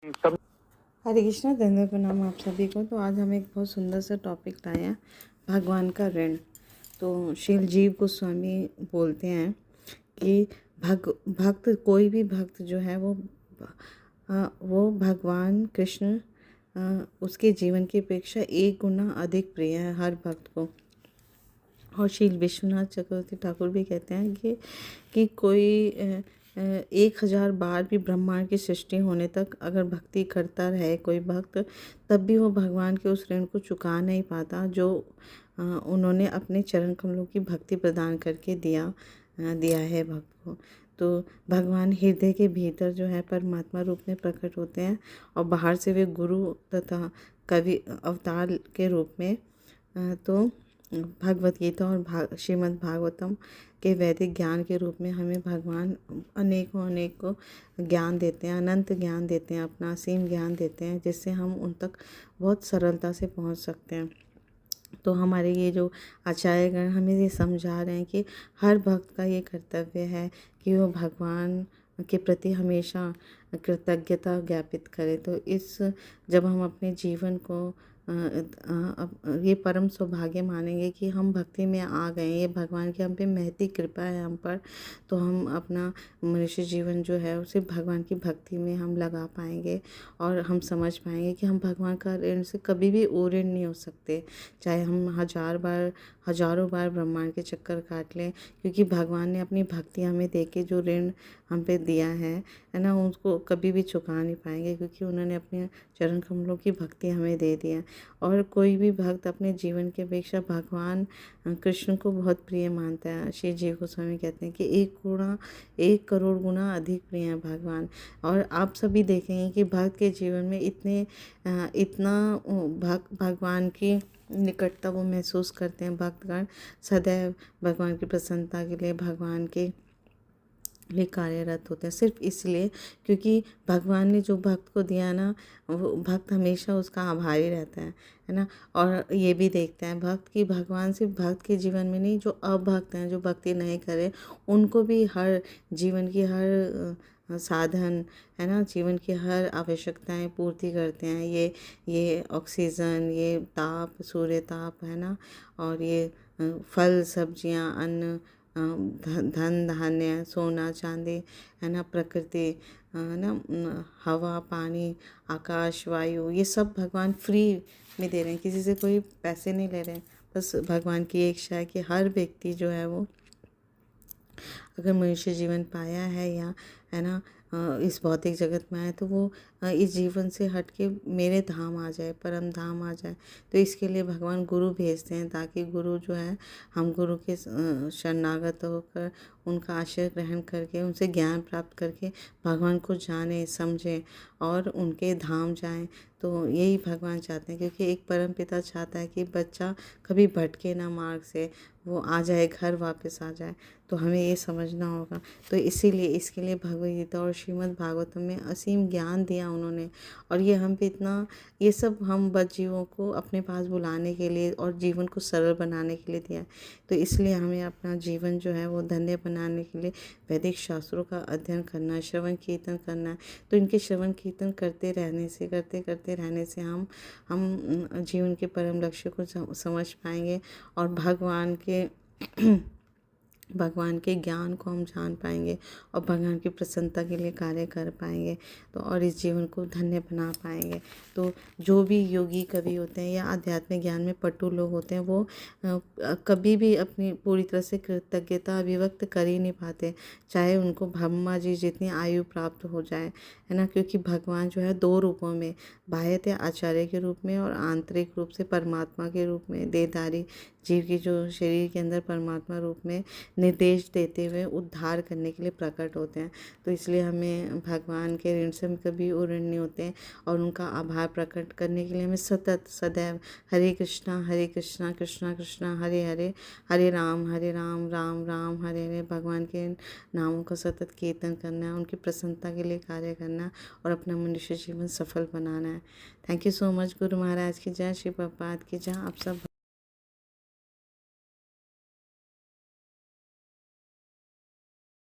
सब। हरे कृष्णा, धन्य प्रणाम आप सभी को। तो आज हम एक बहुत सुंदर सा टॉपिक लाए हैं, भगवान का ऋण। तो श्री जीव गोस्वामी बोलते हैं कि भक्त कोई भी भक्त जो है वो भगवान कृष्ण उसके जीवन की अपेक्षा 1 गुना अधिक प्रिय है हर भक्त को। और श्री विश्वनाथ चक्रवर्ती ठाकुर भी कहते हैं कि कोई 1000 बार भी ब्रह्मांड की सृष्टि होने तक अगर भक्ति करता रहे कोई भक्त, तब भी वो भगवान के उस ऋण को चुका नहीं पाता जो उन्होंने अपने चरण कमलों की भक्ति प्रदान करके दिया है भक्त को। तो भगवान हृदय के भीतर जो है परमात्मा रूप में प्रकट होते हैं और बाहर से वे गुरु तथा कवि अवतार के रूप में। तो भगवत गीता और श्रीमद् भागवतम के वैदिक ज्ञान के रूप में हमें भगवान अनेकों ज्ञान देते हैं, अनंत ज्ञान देते हैं, अपना असीम ज्ञान देते हैं, जिससे हम उन तक बहुत सरलता से पहुंच सकते हैं। तो हमारे ये जो आचार्यगण हमें ये समझा रहे हैं कि हर भक्त का ये कर्तव्य है कि वो भगवान के प्रति हमेशा कृतज्ञता ज्ञापित करे। तो जब हम अपने जीवन को ये परम सौभाग्य मानेंगे कि हम भक्ति में आ गए, ये भगवान की हम पे महती कृपा है हम पर, तो हम अपना मनुष्य जीवन जो है उसे भगवान की भक्ति में हम लगा पाएंगे और हम समझ पाएंगे कि हम भगवान का ऋण से कभी भी ऋण नहीं हो सकते, चाहे हम हजारों बार ब्रह्मांड के चक्कर काट लें, क्योंकि भगवान ने अपनी भक्ति हमें दे के जो ऋण हम पे दिया है ना, उसको कभी भी चुका नहीं पाएंगे, क्योंकि उन्होंने अपने चरण कमलों की भक्ति हमें दे दी है। और कोई भी भक्त अपने जीवन की अपेक्षा भगवान कृष्ण को बहुत प्रिय मानता है। श्री जीव गोस्वामी कहते हैं कि 1 करोड़ गुना अधिक प्रिय है भगवान। और आप सभी देखेंगे कि भक्त के जीवन में इतना भगवान की निकटता वो महसूस करते हैं। भक्तगण सदैव भगवान की प्रसन्नता के लिए भगवान के लिए कार्यरत होते हैं, सिर्फ इसलिए क्योंकि भगवान ने जो भक्त को दिया ना, वो भक्त हमेशा उसका आभारी रहता है ना। और ये भी देखता है भक्त कि भगवान सिर्फ भक्त के जीवन में नहीं, जो अभक्त हैं, जो भक्ति नहीं करे, उनको भी हर जीवन की हर साधन है ना, जीवन की हर आवश्यकताएं पूर्ति करते हैं। ये ऑक्सीजन, ये ताप, सूर्य ताप है ना, और ये फल सब्जियां, अन्न, धन धान्य, सोना चांदी है ना, प्रकृति है ना, हवा पानी, आकाश वायु, ये सब भगवान फ्री में दे रहे हैं, किसी से कोई पैसे नहीं ले रहे हैं। बस भगवान की एक इच्छा है कि हर व्यक्ति जो है वो अगर मनुष्य जीवन पाया है या है ना इस भौतिक जगत में आए, तो वो इस जीवन से हट के मेरे धाम आ जाए, परम धाम आ जाए। तो इसके लिए भगवान गुरु भेजते हैं, ताकि गुरु जो है हम गुरु के शरणागत होकर उनका आश्रय ग्रहण करके उनसे ज्ञान प्राप्त करके भगवान को जाने समझें और उनके धाम जाएं। तो यही भगवान चाहते हैं, क्योंकि एक परम पिता चाहता है कि बच्चा कभी भटके ना मार्ग से, वो आ जाए, घर वापस आ जाए। तो हमें ये समझना होगा। तो इसीलिए इसके लिए भगवद गीता और श्रीमद् भागवतम में असीम ज्ञान दिया उन्होंने। और ये हम पे इतना, ये सब हम बद जीवों को अपने पास बुलाने के लिए और जीवन को सरल बनाने के लिए दिया है। तो इसलिए हमें अपना जीवन जो है वो धन्य बनाने के लिए वैदिक शास्त्रों का अध्ययन करना है, श्रवण कीर्तन करना है। तो इनके श्रवण कीर्तन करते रहने से हम जीवन के परम लक्ष्य को समझ पाएंगे और भगवान के ज्ञान को हम जान पाएंगे और भगवान की प्रसन्नता के लिए कार्य कर पाएंगे। तो और इस जीवन को धन्य बना पाएंगे। तो जो भी योगी कवि होते हैं या आध्यात्मिक ज्ञान में पटु लोग होते हैं, वो कभी भी अपनी पूरी तरह से कृतज्ञता अभिव्यक्त कर ही नहीं पाते, चाहे उनको ब्रह्मा जी जितनी आयु प्राप्त हो जाए, है ना। क्योंकि भगवान जो है 2 रूपों में, बाह्यतः आचार्य के रूप में और आंतरिक रूप से परमात्मा के रूप में, देहधारी जीव की जो शरीर के अंदर परमात्मा रूप में निर्देश देते हुए उद्धार करने के लिए प्रकट होते हैं। तो इसलिए हमें भगवान के ऋण से हम कभी ऋण नहीं होते हैं, और उनका आभार प्रकट करने के लिए हमें सतत सदैव हरे कृष्णा कृष्णा कृष्णा हरे हरे, हरे राम राम राम हरे हरे, भगवान के नामों का सतत कीर्तन करना है, उनकी प्रसन्नता के लिए कार्य करना है और अपना मनुष्य जीवन सफल बनाना है। Thank you so much. Guru Maharaj की जय, श्री प्रभुपाद की जय। आप सब